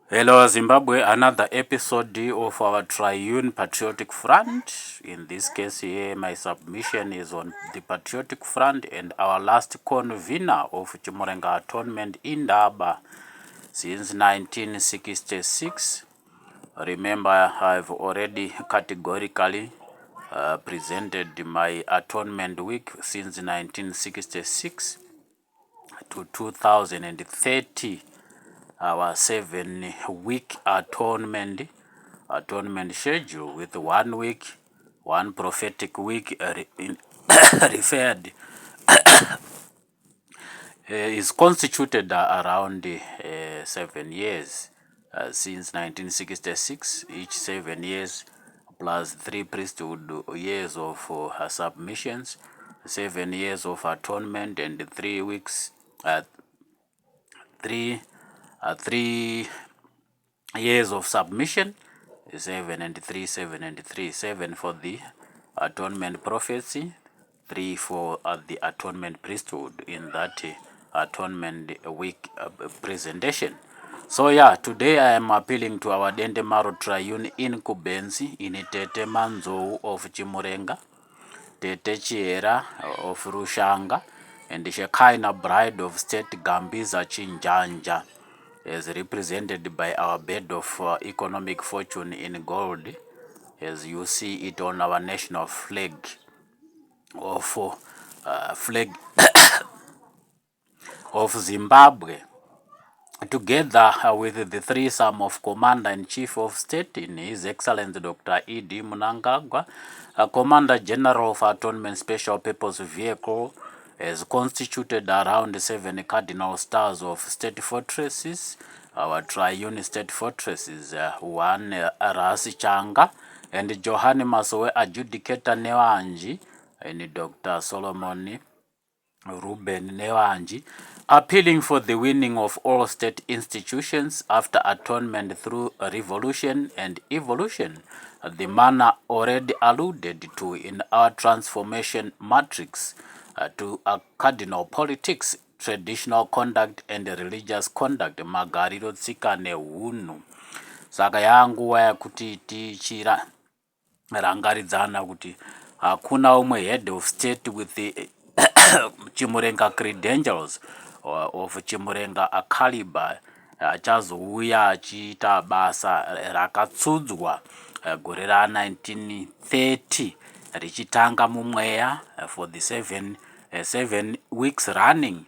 Hello Zimbabwe, another episode of our Triune Patriotic Front. In this case here, my submission is on the Patriotic Front and our last convener of Chimurenga Atonement in Ndaba since 1966. Remember, I've already categorically presented my Atonement Week since 1966 to 2030. Our 7-week atonement schedule with 1 week, one prophetic week referred is constituted around 7 years since 1966. Each 7 years plus 3 priesthood years of submissions, 7 years of atonement, and 3 weeks, 3 years of submission, 7 and 3, 7 and 3, 7 for the atonement prophecy, 3 for the atonement priesthood in that atonement week presentation. So yeah, today I am appealing to our Dendemaro Triune in Kubenzi, in Tete Manzou of Chimurenga, Tete Chiera of Rushanga, and the Shekinah Bride of State Gambiza Chinjanja, as represented by our bed of economic fortune in gold, as you see it on our national flag of of Zimbabwe, together with the threesome of Commander-in-Chief of State in His Excellency Dr. E.D. Mnangagwa, Commander General of Atonement Special Purpose Vehicle, has constituted around 7 cardinal stars of state fortresses, our triune state fortresses, one Rasi Changa, and Johani Masowe Adjudicator Newanji, and Dr. Solomon Ruben Newanji, appealing for the winning of all state institutions after atonement through revolution and evolution, the manner already alluded to in our transformation matrix to a cardinal politics, traditional conduct, and religious conduct, magariro tsika nehunhu. Saka yanguva yakuti tichira rangaridzana kuti hakuna umwe head of state with the Chimurenga credentials of Chimurenga caliber achazouya achiita basa rakatsudzwa gore ra1930 richitanga mumweya for the 7 weeks running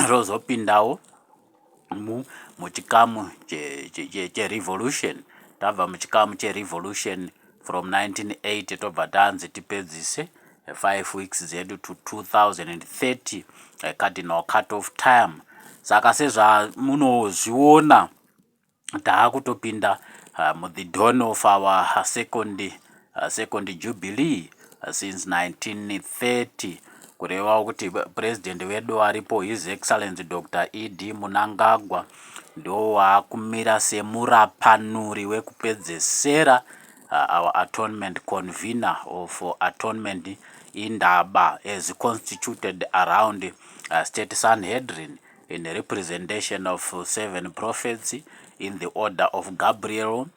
rozopindawo muchikamu cherevolution. Tabva muchikamu cherevolution from 1980 tobva tanzi tipedzise 5 weeks zedu to 2030 cardinal cut off time. Saka sezvamunozviona taakutopinda the dawn of our second jubilee since 1930, kureva kuti president wedu aripo His Excellency Dr. E.D. Mnangagwa ndo waakumira semurapanuri wekupedzesera our atonement convener of atonement in Ndaba, as constituted around State Sanhedrin in representation of 7 prophets in the order of Gabriel,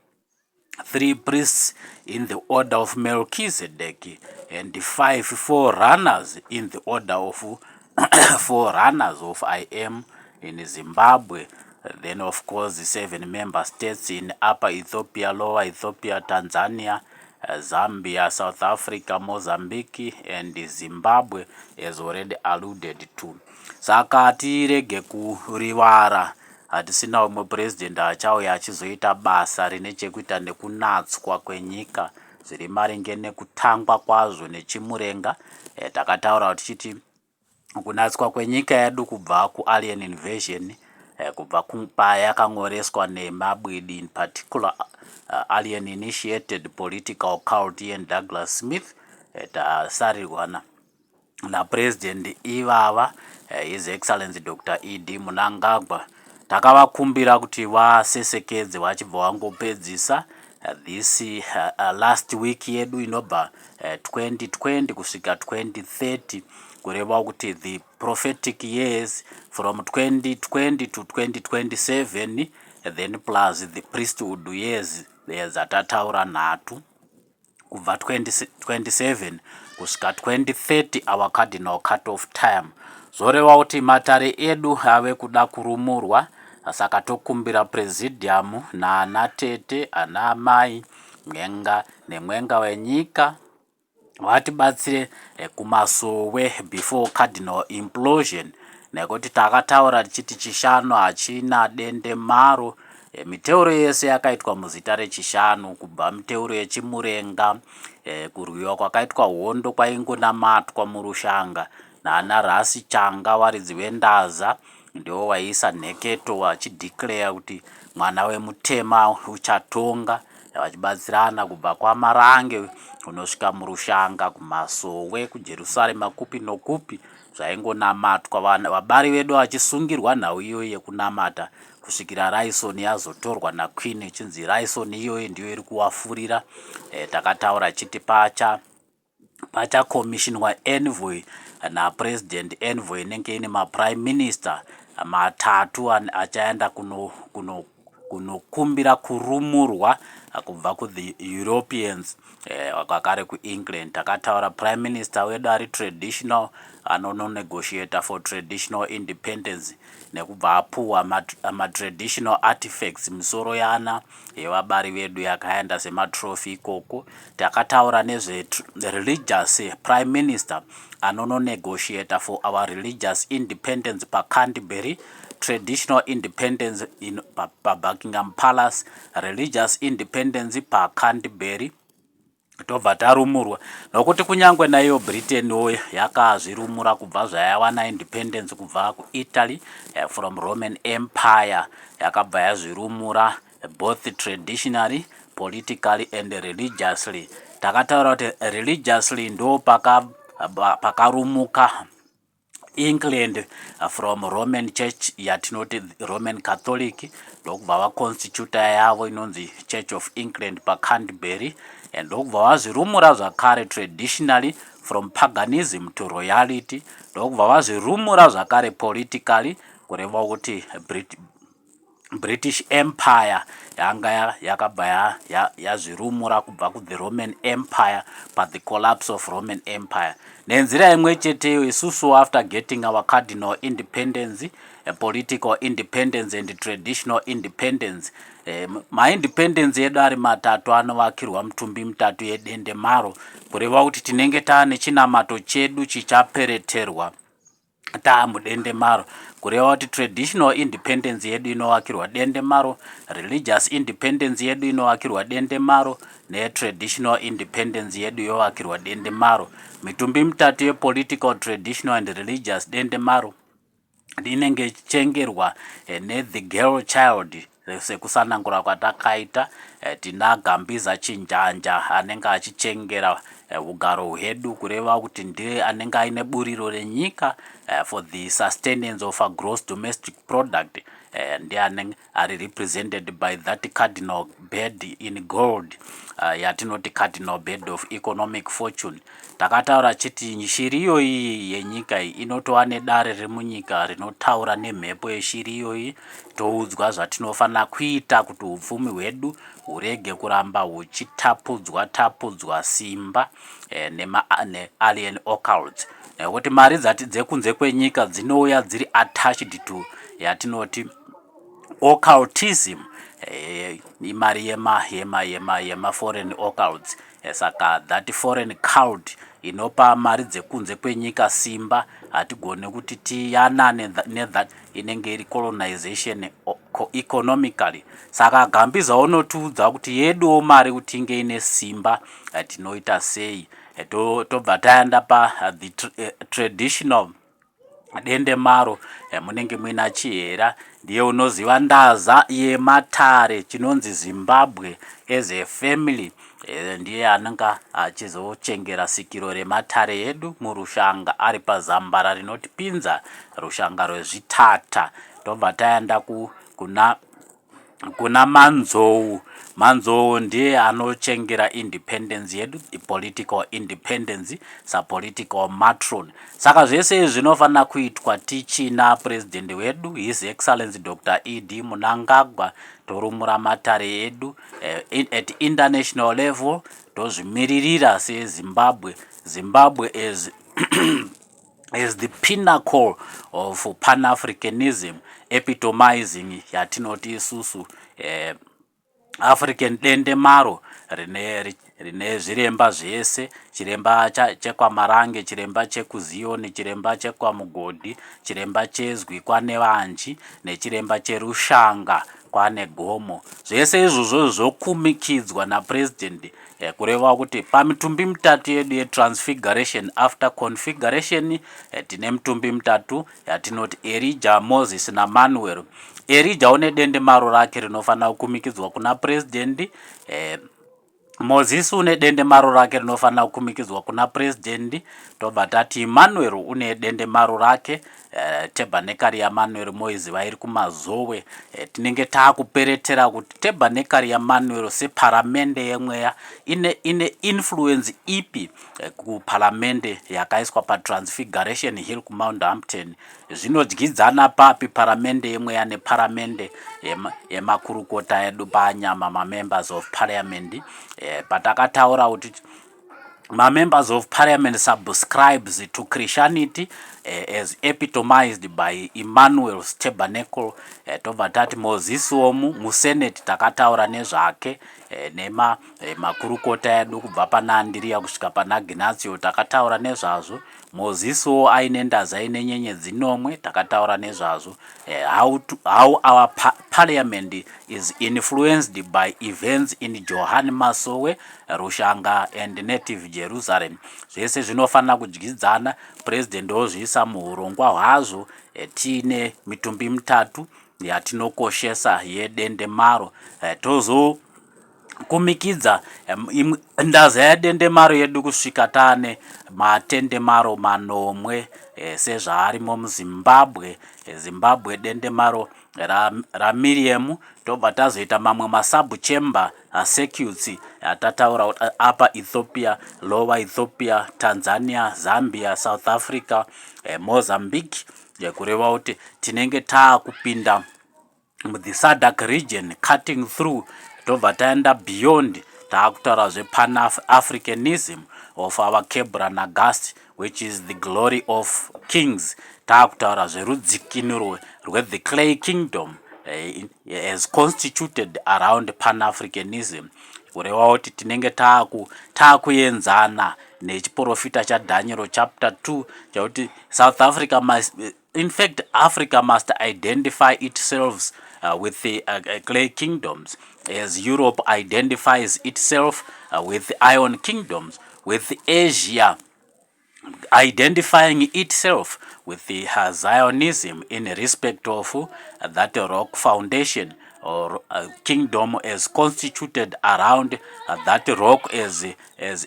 3 priests in the order of Melchizedek, and 5 forerunners in the order of forerunners of I am in Zimbabwe. Then of course the 7 member states in Upper Ethiopia, Lower Ethiopia, Tanzania, Zambia, South Africa, Mozambique, and Zimbabwe, as already alluded to. Saka tirege kurivara, hatisina umwe president achauya achizoita basa rine chekuita nekunatswa kwenyika zviri maringe nekutangwa kwazvo nechimurenga. Takataura kuti chiti kunatswa kwenyika yedu kubva kualien invasion, kubva payakangoreswa nemabwidi, in particular alien initiated political cult and Douglas Smith, tasarirwana na president ivava His Excellency Dr. E.D. Mnangagwa. Takavakumbira kuti vasesekedze vachibva vangopedzisa this last week yedu inobva 2020 kusvika 2030, kureva kuti the prophetic years from 2020 to 2027 then plus the priesthood years dzatataura nhatu kubva 27 kusvika 2030 our cardinal cut off time. Zoreva kuti matare edu ave kuda kurumurwa, saka tokumbira presidium naana tete, ana amai, mwenga nemwenga wenyika vatibatsire kumasowe before cardinal implosion, nekuti takataura tichiti chishanu hachina dende maro. Miteuro yese yakaitwa muzita rechishanu, kubva miteuro yechimurenga, kurwiwa kwakaitwa hondo kwaingonamatwa murushanga naana Rasi Changa waridzi wendaza, ndiwo waiisa nheketo wachideclare kuti mwana wemutema uchatonga, vachibatsirana kubva kwaMarange kunosvika murushanga, kumasowe, kuJerusarema, kupi nokupi zvaingonamatwa, vabari vedu vachisungirwa nhau iyoyi yekunamata kusvikira Raison yazotorwa naQueen ichinzi Raison iyoyi ndiyo iri kuvafurira. Takataura chiti pachakomishinwa envoy napresident envoy inenge ine maprime minister matatu achaenda kunokumbira kurumurwa kubva kuthe Europeans kwakare kuEngland. Takataura prime minister wedu ari traditional, anonegotiator for traditional independence, nekubva apuwa traditional artifacts misoro yana yevabari vedu yakaenda sematrophy ikoko. Takataura religious prime minister anonegotiator for our religious independence paCanterbury, traditional independence in Buckingham Palace, religious independence paCanterbury. Tobva tarumurwa nokuti kunyangwe naiyo Britain yakazvirumura kubva zvayawana independence kubva kuItaly from Roman Empire, yakabva yazvirumura both traditionally, politically and religiously. Takataura kuti religiously ndo pakarumuka England from Roman Church yatinoti Roman Catholic, ndokubva vaconstituta yavo inonzi Church of England paCanterbury, ndokubva vazvirumura zvakare traditionally from paganism to royalty, ndokubva vazvirumura zvakare politically, kureva kuti British Empire yanga yakabva yazvirumura kubva kuthe Roman Empire the collapse of Roman Empire. Nenzira imwe cheteyo isusu after getting our cardinal independence, political independence and traditional independence, maindependence yedu ari matatu anovakirwa mutumbi mitatu yedende maro, kureva kuti tinenge taane chinamato chedu chichapereterwa taamudende maro, kureva kuti traditional independence yedu inovakirwa dende maro, religious independence yedu inovakirwa dende maro, netraditional independence yedu yovakirwa dende maro. Mitumbi mitatu yepolitical, traditional and religious dende maro inenge ichengerwa nethe girl child sekusanangura kwatakaita. Tina Gambiza Chinjanja anenge achichengera ugaro hwedu, kureva kuti ndiye anenge aine buriro renyika for the sustenance of a gross domestic product, ndiye anenge ari represented by that cardinal bed in gold, yatinoti cardinal bed of economic fortune. Takataura chiti shiri iyoyi yenyika iyi inotova nedare remunyika rinotaura nemhepo yeshiri iyoyi, toudzwa zvatinofanira kuita kuti upfumi hwedu hurege kuramba huchitapudzwa simba nealien occults, nekuti mari dzekunze kwenyika dzinouya dziri attached to yatinoti occultism, imari yema foreign occults. Saka that foreign cult inopa mari dzekunze kwenyika simba, hatigone kuti tiyanane nethat inenge iri colonization economically. Saka Gambiza unotiudza kuti yeduwo mari kuti inge ine simba tinoita sei. Tobva taenda the traditional dende maro, munenge muina Chihera, ndiye unoziva ndaza yematare chinonzi Zimbabwe as a family, ndiye ananga achizochengera sikiro rematare edu murushanga ari pazambara rinotipinza rushanga rwezvitata. Tobva taenda kuna kuna Manzou. Manzou ndiye anochengera independence yedu, political independence, political matron. Saka zvese zvinofanira kuitwa tichina president wedu His Excellency Dr. E.D. Mnangagwa, torumura matare edu at international level, tozvimiririra seZimbabwe. Zimbabwe is is the pinnacle of Pan-Africanism, epitomizing yatinoti isusu African dendemaro rine zviremba zvese, chiremba chekwamarange, chiremba chekuzioni, chiremba chekwamugodhi, chiremba chezwi kwane vanji, nechiremba cherushanga kwane gomo. Zvese izvozvo zvokumikidzwa napresident kureva kuti pamitumbi mitatu yedu yetransfiguration after configuration tine mitumbi mitatu yatinoti Elijah, Moses naManuel. Elijah une dendemaro rake rinofanira kukumikidzwa kuna president, Moses une dendemaro rake rinofanira kukumikidzwa kuna president, tobva tati Emmanuel une dendemaro rake, Tabernacle yaManuel moiziva iri kumazowe. Tinenge taakuperetera kuti Tabernacle yaManuel separamende yemweya ine influence ipi kuparamende yakaiswa paTransfiguration Hill kuMount Hampton. Zvinodyidzana papi paramende yemweya neparamende yemakurukota edu panyama, ma-members of parliament. Patakataura kuti ma-members of parliament subscribes to Christianity as epitomized by Emmanuel's Tabernacle. Tobva tati Moses womu musenate takataura nezvake, nemakurukota edu kubva pana kusvika pana Ignazio takataura nezvazvo. Moses wo aine ndaza ine nyenyedzi nomwe takataura nezvazvo. How our parliament is influenced by events in Johani Masowe, Rushanga and native Jerusalem. Zvese zvinofanira kudyidzana. President ozviisa muurongwa hwazvo. Tine mitumbi mitatu yatinokoshesa yedendemaro. Tozo kumikidza ndaza yedendemaro yedu kusvika tane matendemaro manomwe sezvaarimo muZimbabwe. Zimbabwe dendemaro raMiriam, tobva tazoita mamwe masabuchember circuits atataura apa Ethiopia, Lower Ethiopia, Tanzania, Zambia, South Africa, Mozambique, kureva kuti tinenge taakupinda the SADC region, cutting through, tobva taenda beyond, taakutaura zvepan-Africanism of our Kebra Nagast, which is the glory of kings. Taakutaura zverudzikinuro rwe-the clay kingdom as constituted around Pan-Africanism. Kureva kuti tinenge taakuenzana nechiprofita chaDaniel chapter 2 chakuti South Africa must, in fact Africa must identify itself with the clay kingdoms, as Europe identifies itself with the iron kingdoms, with Asia identifying itself with the Zionism in respect of that rock foundation or kingdom as constituted around that rock as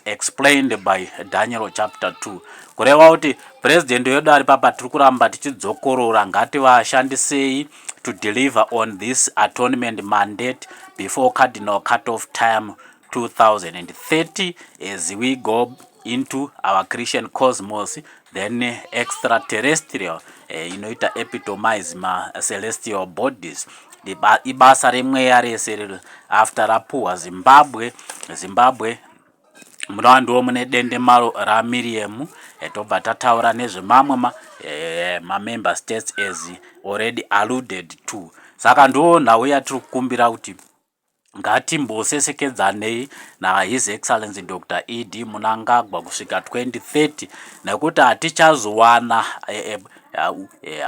explained by Daniel chapter 2. Kureva kuti president wedu ari papa tiri kuramba tichidzokorora, ngativashandisei to deliver on this atonement mandate before cardinal cut-off time 2030 as we go into our Christian cosmos, then extraterrestrial inoita epitomize ma celestial bodies. Ibasa remweya rese after rapuhwa Zimbabwe muno mune dendemaro raMiriam. Tobva tataura nezvemamwe ma-member states as already alluded to. Saka ndo nhau yatiri kukumbira kuti ngatimbosesekedzanei na His Excellency Dr. E.D. Mnangagwa kusvika 2030, nekuti hatichazowana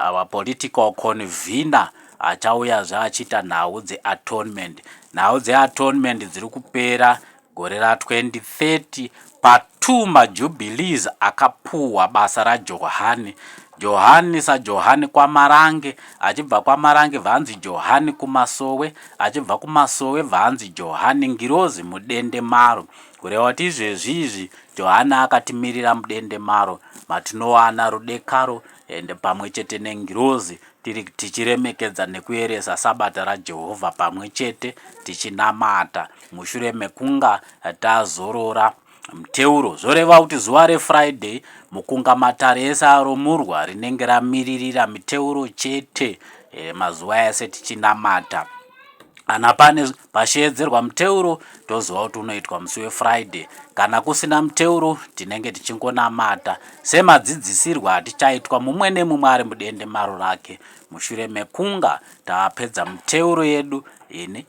our political convener achauya zvaachita nhau dzeatonement. Nhau dzeatonement dziri kupera gore ra2030 pa2 majubilees akapuhwa basa raJohani. Johani saJohani kwaMarange, achibva kwaMarange vanzi Johani kuMasowe, achibva kuMasowe vanzi Johani Ngirozi mudendemaro. Kureva kuti izvezvizvi Johani akatimirira mudendemaro matinowana rudekaro ende pamwe chete neNgirozi tichiremekedza nekuyeresa sabata raJehovha pamwe chete tichinamata mushure mekunga tazorora muteuro. Zvoreva kuti zuva reFriday mukunga matare ese aromurwa rinenge ramiririra miteuro chete mazuva ese tichinamata. Kana pane pachiedzerwa muteuro toziva kuti unoitwa musi weFriday. Kana kusina muteuro tinenge tichingonamata semadzidzisirwa atichaitwa mumwe nemumwe ari mudende maro rake mushure mekunga tapedza muteuro yedu ine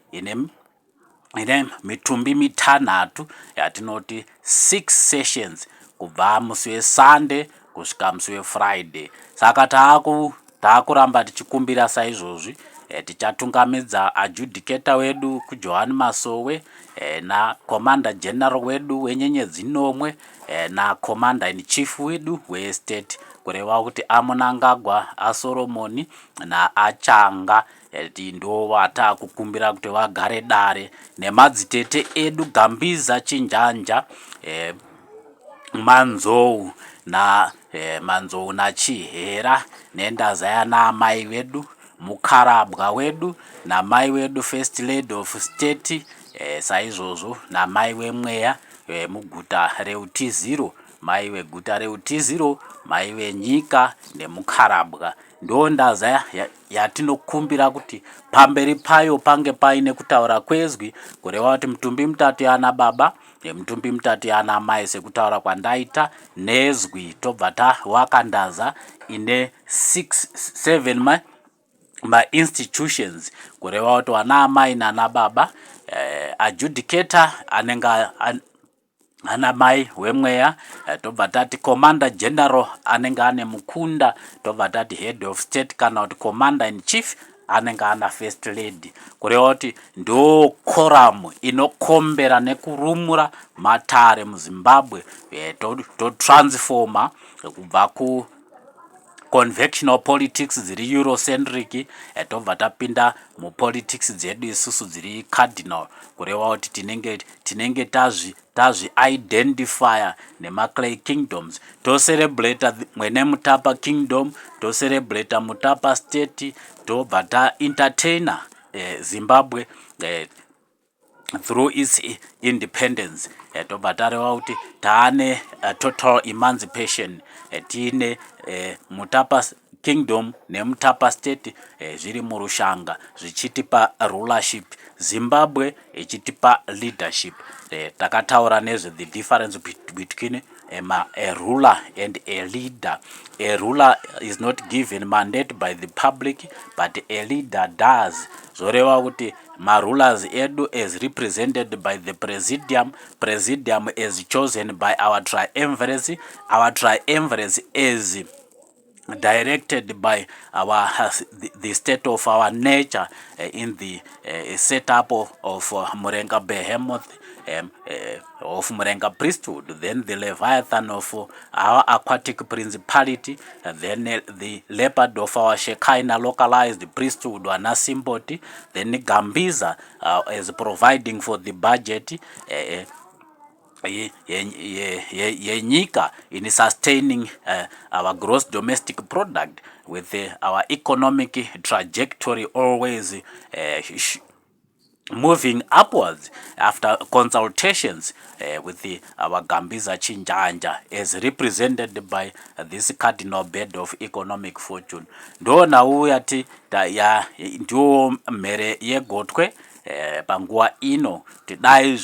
mitumbi mitanhatu yatinoti 6 sessions kubva musi weSunday kusvika musi weFriday. Saka taakuramba tichikumbira saizvozvi tichatungamidza adjudicator wedu kuJohani Masowe na commander general wedu wenyenyedzi nomwe na commander in chief wedu westate kureva kuti aMunangagwa, aSolomoni na aChanga ndo vatakukumbira kuti vagare dare nemadzitete edu Gambiza, Chinjanja, Manzou na Chihera nendazaya naamai vedu Mukarabwa wedu na mai wedu First Lady of State saizvozvo na mai wemweya muguta reUT0, mai weguta reUT0, mai wenyika nemukarabwa. Ndo ndaza yatinokumbira kuti pamberi payo pange paine kutaura kwezwi kureva kuti mitumbi mitatu yana baba nemutumbi mitatu yana mai sekutaura kwandaita nezwi tobva tawakandaza ine 7 ma-institutions kureva kuti wana amai nana baba adjudicator anenge ana mai wemweya tobva tati commander general anenge ane mukunda tobva tati head of state kana kuti commander in chief anenge ana first lady kureva kuti ndo koramu inokombera nekurumura matare muZimbabwe totransforma kubva ku convectional politics dziri eurocentric tobva tapinda mupolitics dzedu isusu dziri cardinal kureva kuti tinenge tazvi-identifya nemaclay kingdoms tocelebrata mwene Mutapa kingdom, tocelebrata Mutapa state, tobva taentertaina Zimbabwe through its independence. Tobva tareva kuti taane total emancipation tiine Mutapa kingdom neMutapa state zviri murushanga zvichitipa rulership, Zimbabwe ichitipa leadership. Takataura nezve the difference between a ruler and a leader. A ruler is not given mandate by the public, but a leader does. Zoreva kuti marulers edu is represented by the presidium is chosen by our triumvirates is directed by the state of our nature in the setup of Murenga Behemoth, of Murenga priesthood, then the Leviathan of our aquatic principality, then the leopard of our Shekinah localized priesthood, Anasimboti, then Gambiza is providing for the budget, yenyika in sustaining our gross domestic product with our economic trajectory always moving upwards after consultations with our Gambiza Chinjanja as represented by this cardinal bed of economic fortune. Ndo nauyati ndio mere yegotwe panguva ino tidai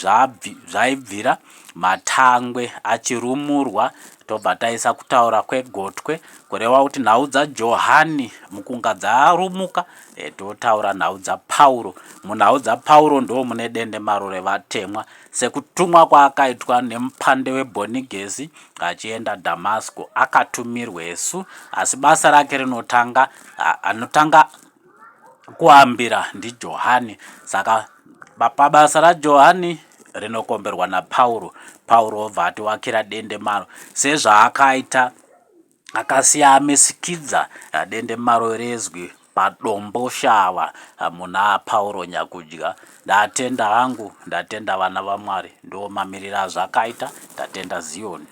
zvaibvira matangwe achirumurwa tobva taisa kutaura kwegotwe kureva kuti nhau dzaJohani mukunga dzarumuka totaura nhau dzaPauro. Munhau dzaPauro ndo mune dende maro revatemwa sekutumwa kwaakaitwa nemupande weBonigesi achienda Damasco akatumirwesu, asi basa rake anotanga kuambira ndiJohani. Saka pabasa raJohani rinokomberwa naPauro. Pauro obva atiwakira dende maro sezvaakaita akasiya amesikidza dende maro rezwi padombo shava muna Pauro Nyakudya. Ndatenda hangu, ndatenda vana vaMwari, ndo mamiriro azvakaita, ndatenda Zioni.